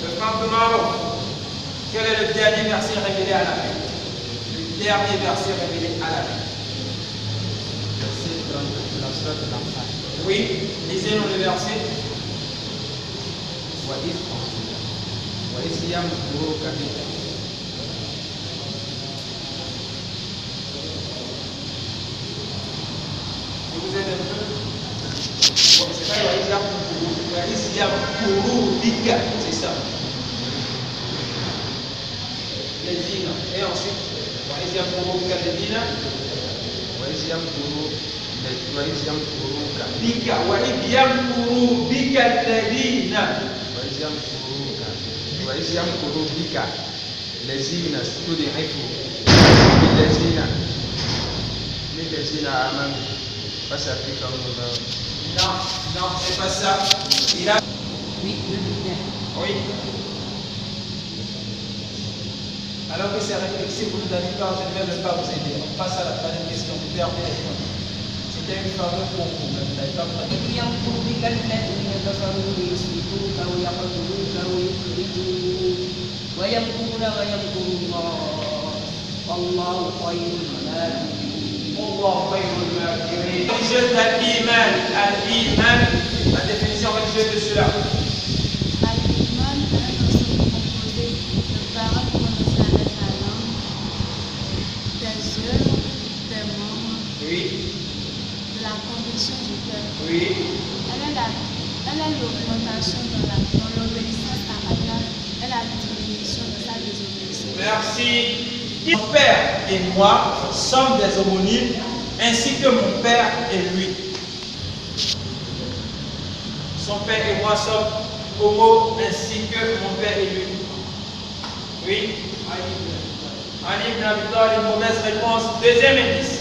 Le camp de Maroc. Quel est le dernier verset révélé à la fin? Le dernier verset révélé à la fin. Verset 30 de la sourate de l'Anfal. Oui, lisez-nous le verset. وإذ يمكرك بك Je vous aide un peu. C'est pas c'est ça. Les dînes. Et ensuite, وإذ يمكرك Bika, وإذ يمكر بك الذين وإذ يمكر بك الذين استضعفوا للذين آمنوا فسبحهم الله. Non, non, c'est pas ça. Il a. Oui, le bien. Oui. Alors que c'est réfléchi, vous nous avez pas, je ne vais pas vous aider. On passe à la troisième question. Vous perdez les points. C'était une faveur pour vous, mais vous n'avez pas pratiqué. يمكر بك الذين كفروا ليثبتوك ويقتلوك ويخرجوك ويمكرون ويمكر الله والله خير الماكرين. Allah خير الماكرين. Religieuse d'Al-Iman. Al-Iman, la définition religieuse de cela. Al-Iman est un ensemble composé de paroles prononcées avec la langue, des œuvres, des membres, Oui, de la conviction du cœur. oui. Elle est l'augmentation dans l'obéissance à Allah et la diminution de sa désobéissance. Merci. Mon père et moi sommes des homonymes, ainsi que mon père et lui. Son père et moi sommes homo, ainsi que mon père et lui. Oui. Ali ibn Abi Talib, mauvaise réponse. Deuxième indice.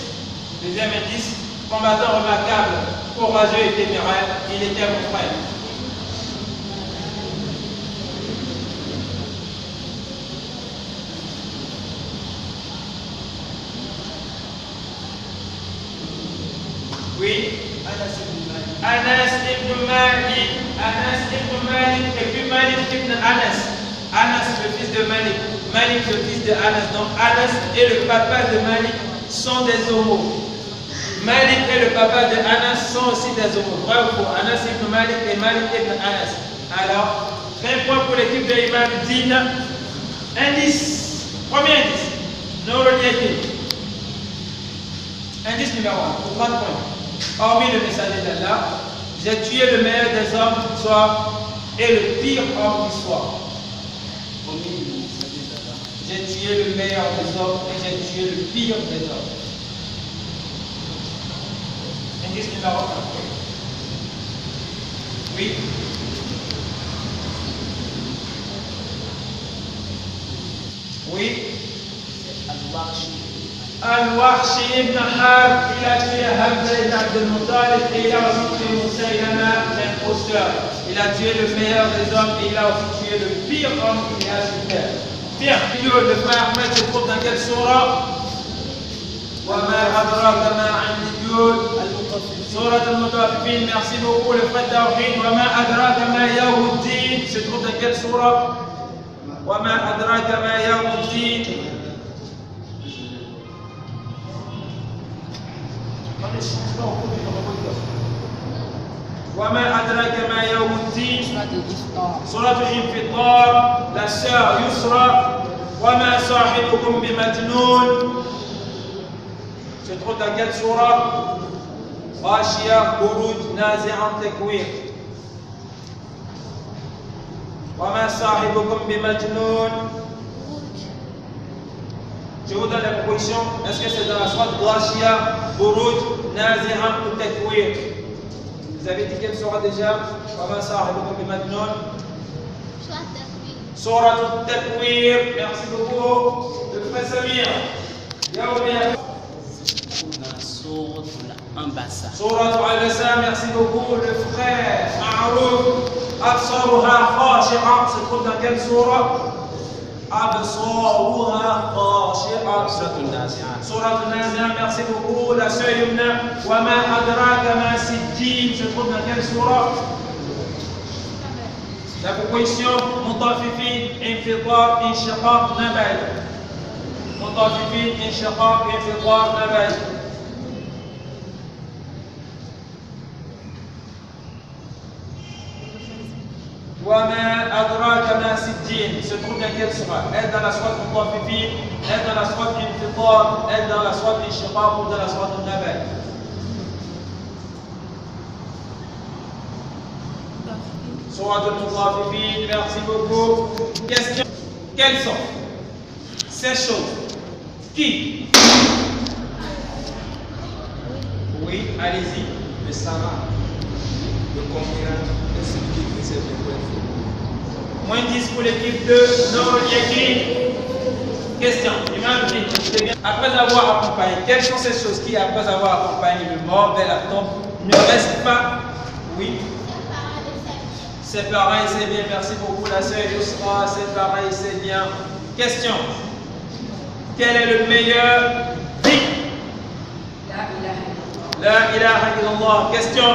Deuxième indice. Combattant remarquable, courageux et téméraire, il était mon frère. Oui. Anas ibn Malik. Anas ibn Malik et puis Malik ibn Anas. Anas le fils de Malik. Malik le fils de Anas. Donc Anas et le papa de Malik sont des homos. Malik et le papa de Anas sont aussi des homos. Vrai ou faux? Anas ibn Malik et Malik ibn Anas. Alors, 20 points pour l'équipe de Imam Dina. Indice. Premier indice. Nourul-Yakin. Indice numéro 1. 30 points. Hormis le messager d'Allah, j'ai tué le meilleur des hommes du soir et le pire homme du soir. J'ai tué le meilleur des hommes et j'ai tué le pire des hommes. Indice numéro 1. Oui. Oui. Al-Wahshi ibn Harb, il a tué Hamza ibn Abdel Muttalib et il a aussi tué Moussaïlama, l'imposteur. Il a tué le meilleur des hommes et il a aussi tué le pire homme qu'il a su faire. Bien, le frère Ahmed se trouve dans quelle sourate? وما أدراك ما عليون سورة المطففين. Merci beaucoup le frère Tawhid. وما أدراك ما يوم الدين se trouve dans quelle sourate? وما أدراك ما يوم الدين. وما أدراك ما يوم الدين سورة الانفطار. La sœur Yusra. وما صاحبكم بمجنون se trouve dans quelle sourate? Ghashiyah, Buruj, Nazi'an, Takwir. وما صاحبكم بمجنون. Je vous donne la proposition. Est-ce que c'est dans la sourate Ghashiyah, Buruj, Nazi'an ou Takwir? Vous avez dit quelle sourate déjà? وما صاحبكم بمجنون. Sourate Takwir. Merci beaucoup. Le frère Samir. Sourate Al-Basa, merci beaucoup. Le frère Ma'rouf. Absaruha khashi'a se trouve dans quelle sourate? Absaruha khashi'a. Sourate Al-Nazi'at, merci beaucoup. La sœur Yumna. Wa ma adraka ma sijjin se trouve dans quelle sourate? La proposition mutafifin, infitar, inshiqaq, nabal. Mutafifin, inshiqaq, infitar, nabal. وما أدراك ما سجين se trouve dans quelle sourate? Elle dans la sourate Mutafifin, elle dans la sourate Infitar, elle dans la sourate Inshiqaq ou dans la sourate An-Naba. Sourate Mutafifin, merci beaucoup. Question. Quelles sont ces choses qui? Oui, allez-y. Le Sama, le conquérant et celui qui précède le poète. Moins 10 pour l'équipe de Noriaki. Question. Après avoir accompagné, quelles sont ces choses qui, après avoir accompagné le mort vers la tombe, ne restent pas? Oui. C'est pareil, c'est bien. Merci beaucoup, la sœur Yousra. C'est pareil, c'est bien. Question. Quel est le meilleur dhikr? La ilaha illallah. Question.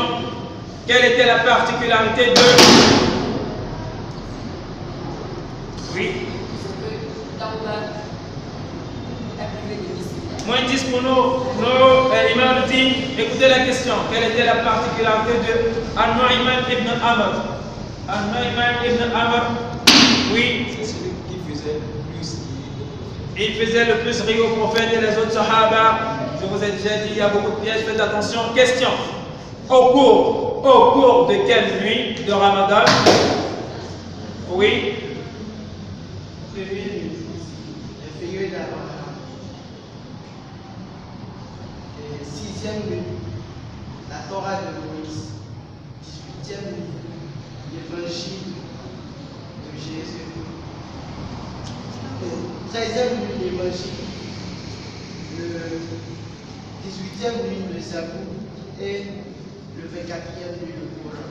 Quelle était la particularité de? Oui. Moins 10 pour nos imams de din. Écoutez la question. Quelle était la particularité de An-Nu'ayman ibn Amr? An-Nu'ayman ibn Amr. Oui. C'est celui qui faisait le plus rire. Il faisait le plus rire au prophète et les autres sahaba. Je vous ai déjà dit, il y a beaucoup de pièges. Faites attention. Question. Au cours de quelle nuit de Ramadan? Oui. Inférieur d'avant. 6e nuit, la Torah de Moïse. 18e nuit, l'évangile de Jésus. 13e nuit, l'évangile. Le 18e nuit, le Zabour. Et le 24e nuit, le Coran.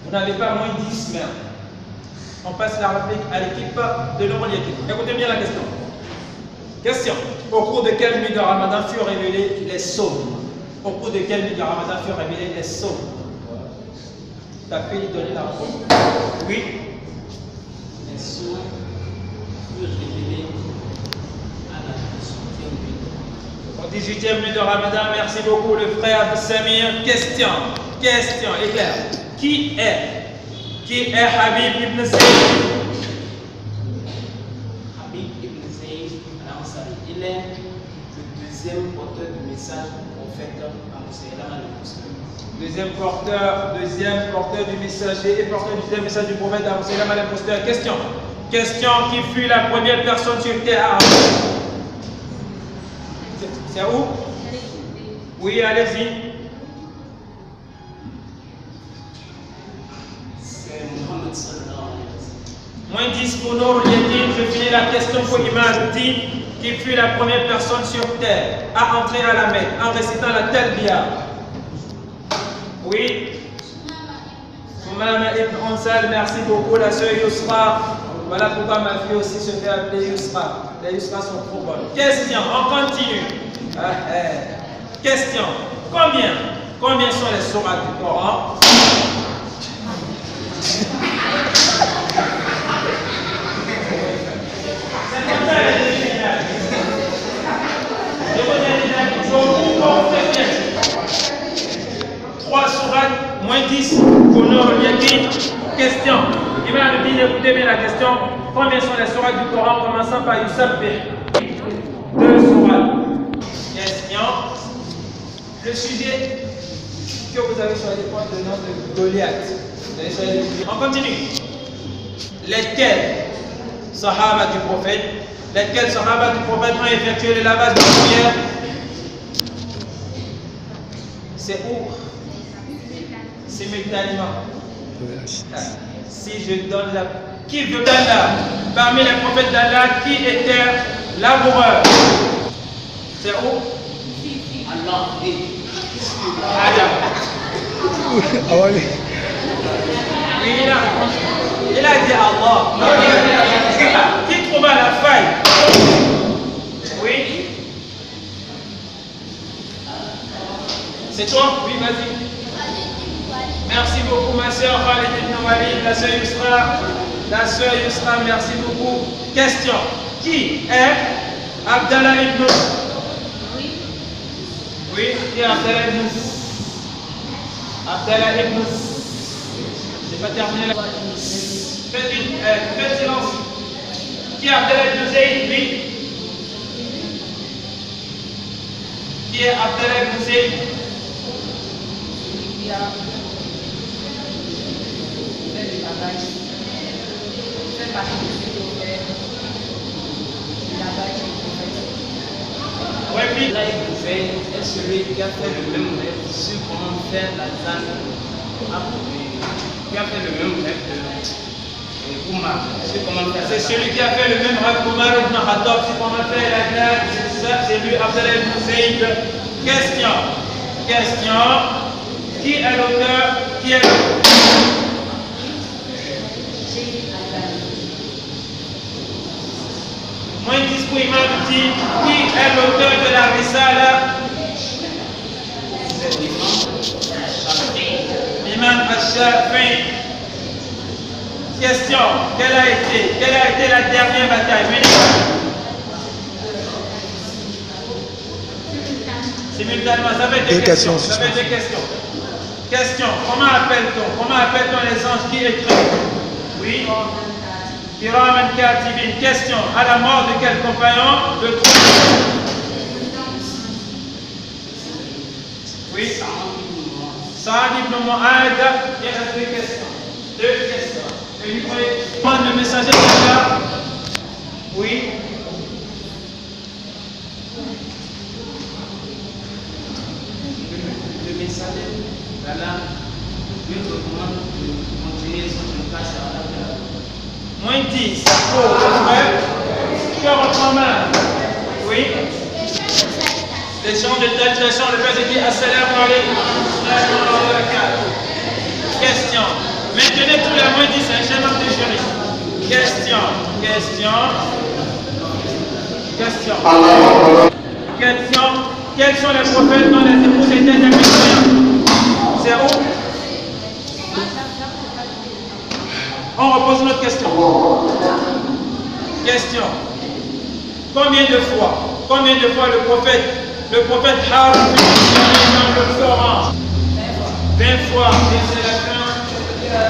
Vous n'avez pas moins 10 mais on passe la réplique à l'équipe de l'Euroliéquipe. Écoutez bien la question. Question. Au cours de quelle nuit de Ramadan furent révélés les psaumes? Au cours de quelle nuit de Ramadan furent révélés les psaumes? Tapez, donnez la réponse. Oui. Les psaumes furent révélés à la 18e nuit. Au 18e nuit de Ramadan, merci beaucoup le frère Samir. Question. Question, les gars. Qui est Habib ibn Zayd? Habib ibn Zayd al-Ansari. Il est le deuxième porteur du message du prophète Deuxième porteur du messager et porteur du deuxième message du prophète à l'imposteur. Question. Question. Qui fut la première personne sur terre? C'est où? Oui, allez-y. C'est Mohammed sallallahu alayhi wa sallam. Moins 10 pour nous, je finis la question pour Imam dit qui fut la première personne sur terre à entrer à la Mecque en récitant la Talbiya. Oui. Soumama ibn Ansal, merci beaucoup, la sœur Yousra. Voilà pourquoi ma fille aussi se fait appeler Yousra. Les Yousra sont trop bonnes. Question, on continue. Question. Combien sont les sourates du Coran? Trois sourates, moins 10, Kono, Yaki. Question. Imam dit, écoutez bien la question. Combien sont les sourates du Coran commençant par Yusabbih? 2 sourates. Question. Le sujet que vous avez choisi pour le nom de Goliath. Vous avez choisi. On continue. Lesquels Sahaba du prophète ont effectué le lavage de prière? C'est où? Simultanément. Si je donne la... Qui veut d'Allah? Parmi les prophètes d'Allah, qui était laboureur? C'est où? Allah. Adam. Oui, il a dit Allah. Qui trouva la faille? Oui. C'est toi? Oui, vas-y. Merci beaucoup ma soeur Khalid ibn Walid, la soeur Yusra. La sœur Yusra, merci beaucoup. Question. Qui est Abdallah ibn? Oui, qui est Abdallah ibn? Abdallah ibn. J'ai pas terminé la. Faites silence. Qui est Abdallah ibn Zayd? Oui. Qui est Abdallah ibn Zayd? Qui a fait des bagages. Il fait partie de ceux qui ont fait la bagaille du prophète. Oui, oui. Là, il pouvait être celui qui a fait le même rêve sur comment faire la zane. Qui a fait le même rêve de Oumar. Sur comment faire. C'est celui qui a fait le même rêve qu'Omar ibn Khattab, c'est qu'on a fait la glace, c'est lui, Abdallah ibn Zayd. Question. Question. Qui est l'auteur? Qui est l'auteur? Moins 10 pour Imam dit, qui est l'auteur de la Risala? Imam Al-Shafi'i. Question, quelle a été la dernière bataille? Oui. Simultanément, ça fait deux questions. Ça fait deux questions. Question, comment appelle-t-on les anges qui écrivent? Oui. Kiraman Katibin. Question, à la mort de quel compagnon? Le troisième. Oui. Saad ibn Mu'ad. Il y a deux questions. Deux questions. Et vous pouvez prendre le messager d'Allah. Oui. Le messager d'Allah lui recommande de continuer son classe à la Moins 10. Oh, qui reprend main? Oui. Les gens de tête, les gens, le père dit Assalamu alaikum. Question. Maintenez tout la moins 10, un schéma de jury. Question. Quels sont les prophètes dont les épouses étaient des chrétiens? C'est où? On repose une autre question. Question. Combien de fois le prophète Haroun fut mentionné dans le Coran? 20 fois.